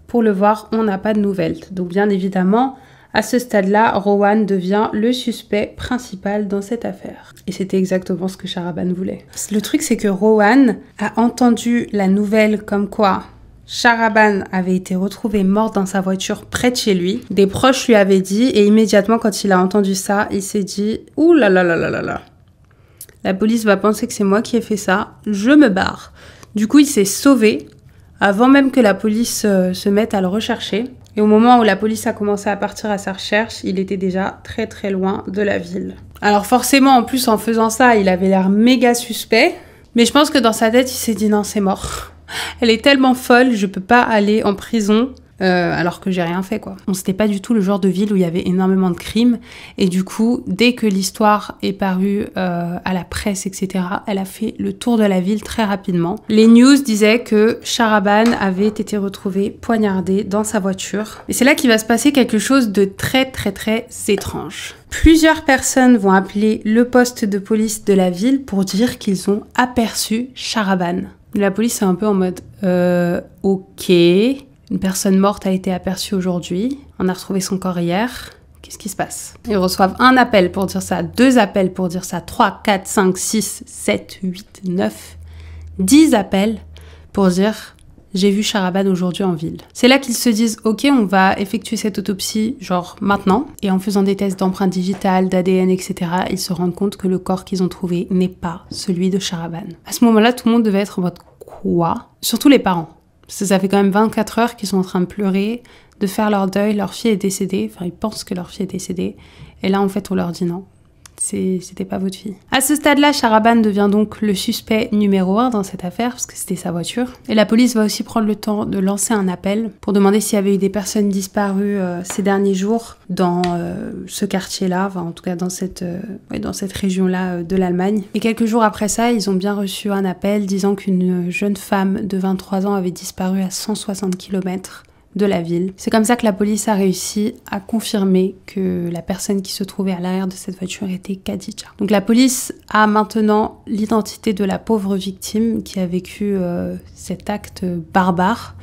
Speaker 1: pour le voir, on n'a pas de nouvelles. Donc bien évidemment, à ce stade-là, Rowan devient le suspect principal dans cette affaire. Et c'était exactement ce que Sharaban voulait. Le truc, c'est que Rowan a entendu la nouvelle comme quoi Sharaban avait été retrouvé mort dans sa voiture près de chez lui. Des proches lui avaient dit, et immédiatement quand il a entendu ça, il s'est dit « Ouh là là là là là là, la police va penser que c'est moi qui ai fait ça, je me barre ». Du coup, il s'est sauvé avant même que la police se mette à le rechercher. Et au moment où la police a commencé à partir à sa recherche, il était déjà très très loin de la ville. Alors forcément, en plus, en faisant ça, il avait l'air méga suspect. Mais je pense que dans sa tête, il s'est dit non, c'est mort. Elle est tellement folle, je peux pas aller en prison alors que j'ai rien fait, quoi. On c'était pas du tout le genre de ville où il y avait énormément de crimes. Et du coup, dès que l'histoire est parue à la presse, etc., elle a fait le tour de la ville très rapidement. Les news disaient que Sharaban avait été retrouvé poignardé dans sa voiture. Et c'est là qu'il va se passer quelque chose de très très très étrange. Plusieurs personnes vont appeler le poste de police de la ville pour dire qu'ils ont aperçu Sharaban. La police est un peu en mode ok, une personne morte a été aperçue aujourd'hui, on a retrouvé son corps hier, qu'est-ce qui se passe? Ils reçoivent un appel pour dire ça, 2 appels pour dire ça, 3, 4, 5, 6, 7, 8, 9, 10 appels pour dire j'ai vu Sharaban aujourd'hui en ville. C'est là qu'ils se disent ok, on va effectuer cette autopsie genre maintenant, et en faisant des tests d'empreintes digitales, d'ADN, etc., ils se rendent compte que le corps qu'ils ont trouvé n'est pas celui de Sharaban. À ce moment-là, tout le monde devait être en mode quoi? Surtout les parents. Parce que ça fait quand même 24 heures qu'ils sont en train de pleurer, de faire leur deuil, leur fille est décédée, enfin ils pensent que leur fille est décédée, et là en fait on leur dit non, c'était pas votre fille. À ce stade-là, Sharaban devient donc le suspect numéro 1 dans cette affaire, parce que c'était sa voiture. Et la police va aussi prendre le temps de lancer un appel pour demander s'il y avait eu des personnes disparues ces derniers jours dans ce quartier-là, enfin en tout cas dans cette région-là de l'Allemagne. Et quelques jours après ça, ils ont bien reçu un appel disant qu'une jeune femme de 23 ans avait disparu à 160 km de la ville. C'est comme ça que la police a réussi à confirmer que la personne qui se trouvait à l'arrière de cette voiture était Khadija. Donc la police a maintenant l'identité de la pauvre victime qui a vécu cet acte barbare.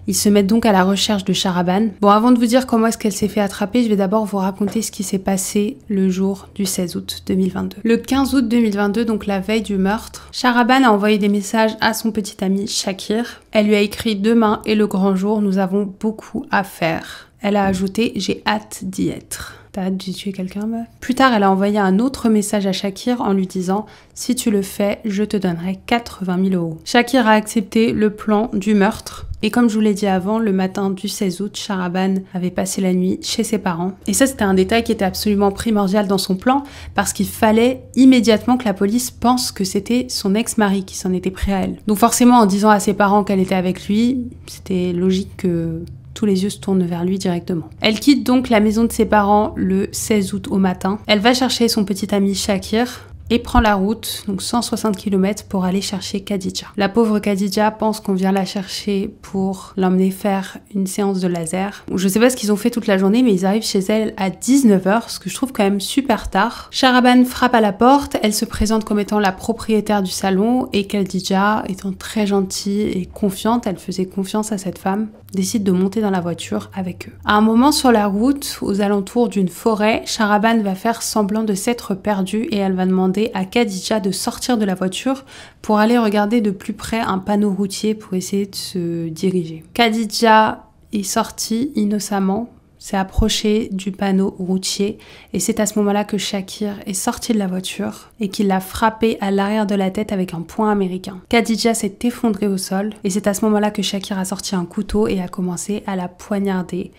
Speaker 1: Ils se mettent donc à la recherche de Sharaban. Bon, avant de vous dire comment est-ce qu'elle s'est fait attraper, je vais d'abord vous raconter ce qui s'est passé le jour du 16 août 2022. Le 15 août 2022, donc la veille du meurtre, Sharaban a envoyé des messages à son petit ami Shakir. Elle lui a écrit « Demain est le grand jour, nous avons beaucoup à faire ». Elle a ajouté « J'ai hâte d'y être ». T'as hâte de tuer quelqu'un, meuf? Plus tard, elle a envoyé un autre message à Shakir en lui disant « Si tu le fais, je te donnerai 80 000 €. Shakir a accepté le plan du meurtre. Et comme je vous l'ai dit avant, le matin du 16 août, Sharaban avait passé la nuit chez ses parents. Et ça, c'était un détail qui était absolument primordial dans son plan, parce qu'il fallait immédiatement que la police pense que c'était son ex-mari qui s'en était pris à elle. Donc forcément, en disant à ses parents qu'elle était avec lui, c'était logique que tous les yeux se tournent vers lui directement. Elle quitte donc la maison de ses parents le 16 août au matin. Elle va chercher son petit ami Shakir et prend la route, donc 160 km pour aller chercher Khadija. La pauvre Khadija pense qu'on vient la chercher pour l'emmener faire une séance de laser. Je sais pas ce qu'ils ont fait toute la journée, mais ils arrivent chez elle à 19h, ce que je trouve quand même super tard. Shahraban frappe à la porte, elle se présente comme étant la propriétaire du salon et Khadija, étant très gentille et confiante, elle faisait confiance à cette femme, décide de monter dans la voiture avec eux. À un moment sur la route, aux alentours d'une forêt, Shahraban va faire semblant de s'être perdue et elle va demander à Khadija de sortir de la voiture pour aller regarder de plus près un panneau routier pour essayer de se diriger. Khadija est sortie innocemment, s'est approchée du panneau routier et c'est à ce moment-là que Shakir est sorti de la voiture et qu'il l'a frappé à l'arrière de la tête avec un poing américain. Khadija s'est effondrée au sol et c'est à ce moment-là que Shakir a sorti un couteau et a commencé à la poignarder.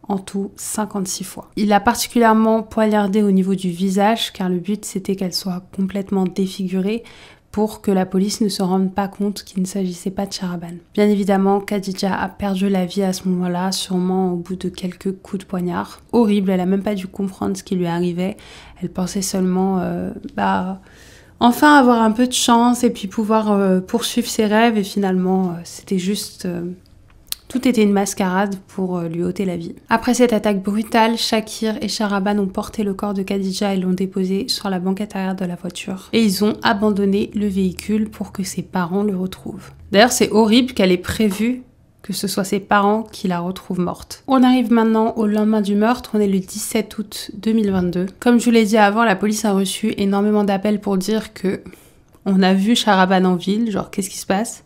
Speaker 1: En tout 56 fois. Il a particulièrement poignardé au niveau du visage car le but c'était qu'elle soit complètement défigurée pour que la police ne se rende pas compte qu'il ne s'agissait pas de Shahraban. Bien évidemment, Khadija a perdu la vie à ce moment-là, sûrement au bout de quelques coups de poignard. Horrible, elle a même pas dû comprendre ce qui lui arrivait. Elle pensait seulement, enfin avoir un peu de chance et puis pouvoir poursuivre ses rêves et finalement, c'était juste... Tout était une mascarade pour lui ôter la vie. Après cette attaque brutale, Shakir et Shahraban ont porté le corps de Khadija et l'ont déposé sur la banquette arrière de la voiture. Et ils ont abandonné le véhicule pour que ses parents le retrouvent. D'ailleurs, c'est horrible qu'elle ait prévu que ce soit ses parents qui la retrouvent morte. On arrive maintenant au lendemain du meurtre, on est le 17 août 2022. Comme je vous l'ai dit avant, la police a reçu énormément d'appels pour dire que on a vu Shahraban en ville, genre qu'est-ce qui se passe ?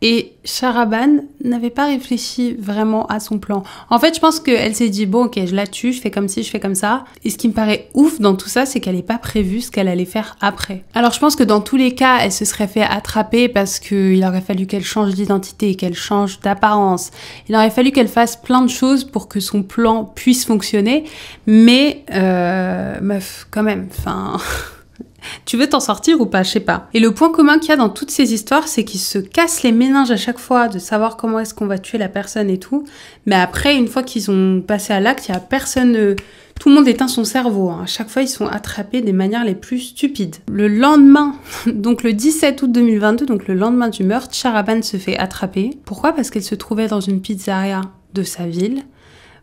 Speaker 1: Et Shahraban n'avait pas réfléchi vraiment à son plan. En fait, je pense qu'elle s'est dit, bon, ok, je la tue, je fais comme ci, je fais comme ça. Et ce qui me paraît ouf dans tout ça, c'est qu'elle n'ait pas prévu ce qu'elle allait faire après. Alors, je pense que dans tous les cas, elle se serait fait attraper parce qu'il aurait fallu qu'elle change d'identité, qu'elle change d'apparence. Il aurait fallu qu'elle fasse plein de choses pour que son plan puisse fonctionner. Mais, meuf, quand même, enfin... Tu veux t'en sortir ou pas? Je sais pas. Et le point commun qu'il y a dans toutes ces histoires, c'est qu'ils se cassent les méninges à chaque fois de savoir comment est-ce qu'on va tuer la personne et tout. Mais après, une fois qu'ils ont passé à l'acte, il y a personne... Tout le monde éteint son cerveau. Hein. À chaque fois, ils sont attrapés des manières les plus stupides. Le lendemain, donc le 17 août 2022, donc le lendemain du meurtre, Shahraban se fait attraper. Pourquoi? Parce qu'elle se trouvait dans une pizzeria de sa ville,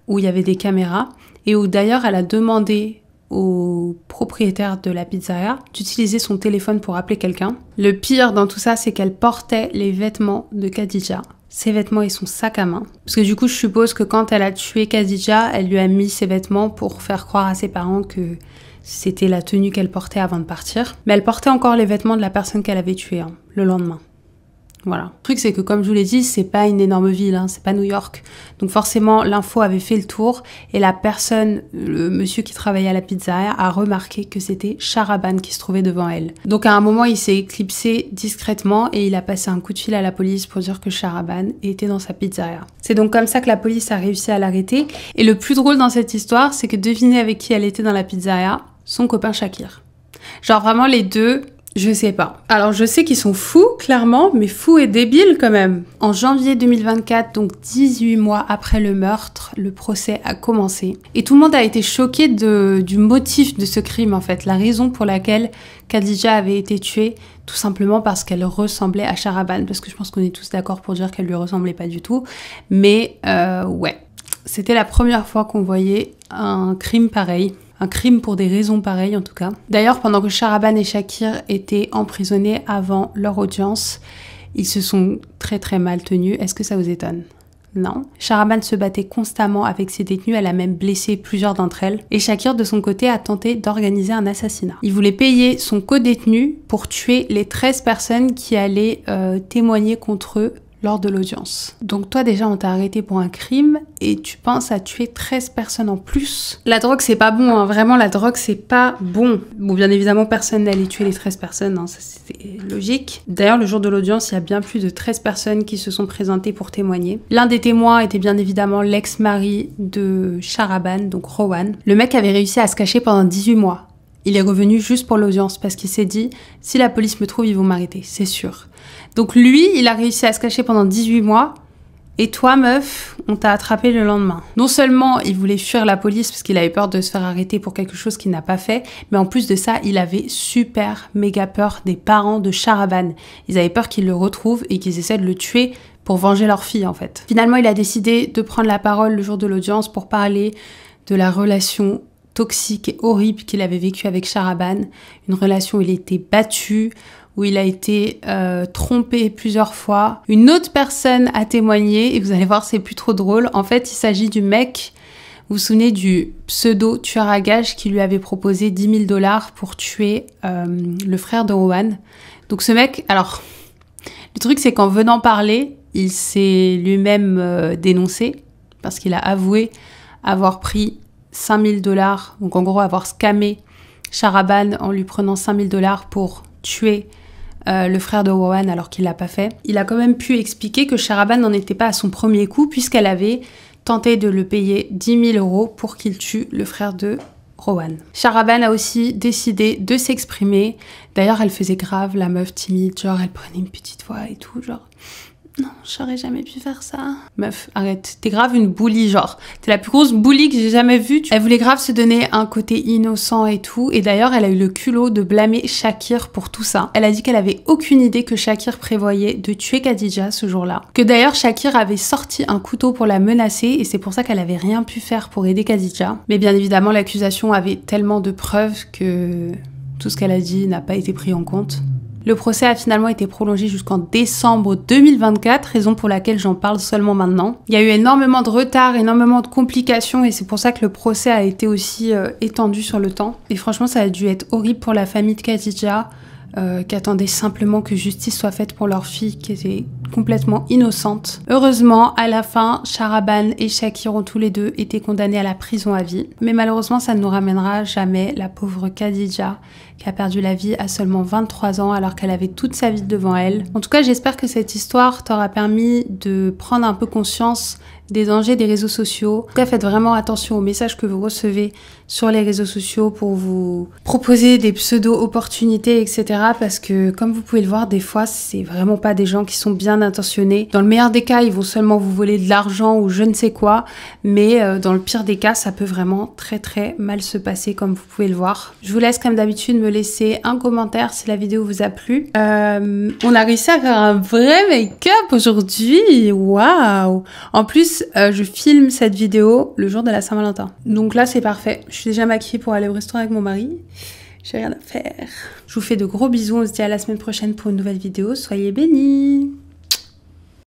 Speaker 1: où il y avait des caméras, et où d'ailleurs elle a demandé au propriétaire de la pizzeria d'utiliser son téléphone pour appeler quelqu'un. Le pire dans tout ça, c'est qu'elle portait les vêtements de Khadija. Ses vêtements et son sac à main. Parce que du coup, je suppose que quand elle a tué Khadija, elle lui a mis ses vêtements pour faire croire à ses parents que c'était la tenue qu'elle portait avant de partir. Mais elle portait encore les vêtements de la personne qu'elle avait tuée, hein, le lendemain. Voilà. Le truc, c'est que comme je vous l'ai dit, c'est pas une énorme ville, hein, c'est pas New York. Donc forcément, l'info avait fait le tour et la personne, le monsieur qui travaillait à la pizzeria, a remarqué que c'était Shahraban qui se trouvait devant elle. Donc à un moment, il s'est éclipsé discrètement et il a passé un coup de fil à la police pour dire que Shahraban était dans sa pizzeria. C'est donc comme ça que la police a réussi à l'arrêter. Et le plus drôle dans cette histoire, c'est que devinez avec qui elle était dans la pizzeria? Son copain Shakir. Genre vraiment les deux... Je sais pas. Alors je sais qu'ils sont fous, clairement, mais fous et débiles quand même. En janvier 2024, donc 18 mois après le meurtre, le procès a commencé. Et tout le monde a été choqué du motif de ce crime en fait. La raison pour laquelle Khadija avait été tuée, tout simplement parce qu'elle ressemblait à Shahraban. Parce que je pense qu'on est tous d'accord pour dire qu'elle lui ressemblait pas du tout. Mais ouais, c'était la première fois qu'on voyait un crime pareil. Un crime pour des raisons pareilles en tout cas. D'ailleurs, pendant que Shahraban et Shakir étaient emprisonnés avant leur audience, ils se sont très très mal tenus. Est-ce que ça vous étonne? Non. Shahraban se battait constamment avec ses détenues, elle a même blessé plusieurs d'entre elles. Et Shakir, de son côté, a tenté d'organiser un assassinat. Il voulait payer son co-détenu pour tuer les 13 personnes qui allaient témoigner contre eux lors de l'audience. Donc toi déjà on t'a arrêté pour un crime et tu penses à tuer 13 personnes en plus. La drogue c'est pas bon, hein. Vraiment la drogue c'est pas bon. Bon bien évidemment personne n'allait tuer les 13 personnes, hein. Ça c'était logique. D'ailleurs le jour de l'audience il y a bien plus de 13 personnes qui se sont présentées pour témoigner. L'un des témoins était bien évidemment l'ex-mari de Shahraban, donc Rowan. Le mec avait réussi à se cacher pendant 18 mois. Il est revenu juste pour l'audience parce qu'il s'est dit « si la police me trouve, ils vont m'arrêter, c'est sûr ». Donc lui, il a réussi à se cacher pendant 18 mois Et toi, meuf, on t'a attrapé le lendemain. Non seulement il voulait fuir la police parce qu'il avait peur de se faire arrêter pour quelque chose qu'il n'a pas fait, mais en plus de ça, il avait super méga peur des parents de Shahraban. Ils avaient peur qu'ils le retrouvent et qu'ils essaient de le tuer pour venger leur fille, en fait. Finalement, il a décidé de prendre la parole le jour de l'audience pour parler de la relation toxique et horrible qu'il avait vécue avec Shahraban. Une relation où il était battu, où il a été trompé plusieurs fois. Une autre personne a témoigné, et vous allez voir, c'est plus trop drôle. En fait, il s'agit du mec, vous vous souvenez du pseudo tueur à gages qui lui avait proposé 10 000 $ pour tuer le frère de Rowan. Donc ce mec, alors, le truc c'est qu'en venant parler, il s'est lui-même dénoncé, parce qu'il a avoué avoir pris 5 000 $, donc en gros avoir scammé Shahraban en lui prenant 5 000 $ pour tuer le frère de Rowan alors qu'il l'a pas fait. Il a quand même pu expliquer que Shahraban n'en était pas à son premier coup puisqu'elle avait tenté de le payer 10 000 € pour qu'il tue le frère de Rowan. Shahraban a aussi décidé de s'exprimer. D'ailleurs, elle faisait grave la meuf timide, genre elle prenait une petite voix et tout, genre... Non, j'aurais jamais pu faire ça. Meuf, arrête. T'es grave une bully, genre. T'es la plus grosse bully que j'ai jamais vue. Elle voulait grave se donner un côté innocent et tout. Et d'ailleurs, elle a eu le culot de blâmer Shakir pour tout ça. Elle a dit qu'elle avait aucune idée que Shakir prévoyait de tuer Khadija ce jour-là. Que d'ailleurs, Shakir avait sorti un couteau pour la menacer et c'est pour ça qu'elle avait rien pu faire pour aider Khadija. Mais bien évidemment, l'accusation avait tellement de preuves que tout ce qu'elle a dit n'a pas été pris en compte. Le procès a finalement été prolongé jusqu'en décembre 2024, raison pour laquelle j'en parle seulement maintenant. Il y a eu énormément de retard, énormément de complications et c'est pour ça que le procès a été aussi étendu sur le temps. Et franchement, ça a dû être horrible pour la famille de Khadija, qui attendait simplement que justice soit faite pour leur fille qui était complètement innocente. Heureusement, à la fin, Shahraban et Shakir ont tous les deux été condamnés à la prison à vie. Mais malheureusement, ça ne nous ramènera jamais la pauvre Khadija qui a perdu la vie à seulement 23 ans alors qu'elle avait toute sa vie devant elle. En tout cas, j'espère que cette histoire t'aura permis de prendre un peu conscience des dangers des réseaux sociaux. En tout cas, faites vraiment attention aux messages que vous recevez sur les réseaux sociaux pour vous proposer des pseudo-opportunités, etc. Parce que, comme vous pouvez le voir, des fois, c'est vraiment pas des gens qui sont bien intentionnés. Dans le meilleur des cas, ils vont seulement vous voler de l'argent ou je ne sais quoi. Mais dans le pire des cas, ça peut vraiment très très mal se passer, comme vous pouvez le voir. Je vous laisse, comme d'habitude, me laisser un commentaire si la vidéo vous a plu. On a réussi à faire un vrai make-up aujourd'hui. Waouh! En plus, je filme cette vidéo le jour de la Saint-Valentin. Donc là, c'est parfait. Je suis déjà maquillée pour aller au restaurant avec mon mari. J'ai rien à faire. Je vous fais de gros bisous. On se dit à la semaine prochaine pour une nouvelle vidéo. Soyez bénis!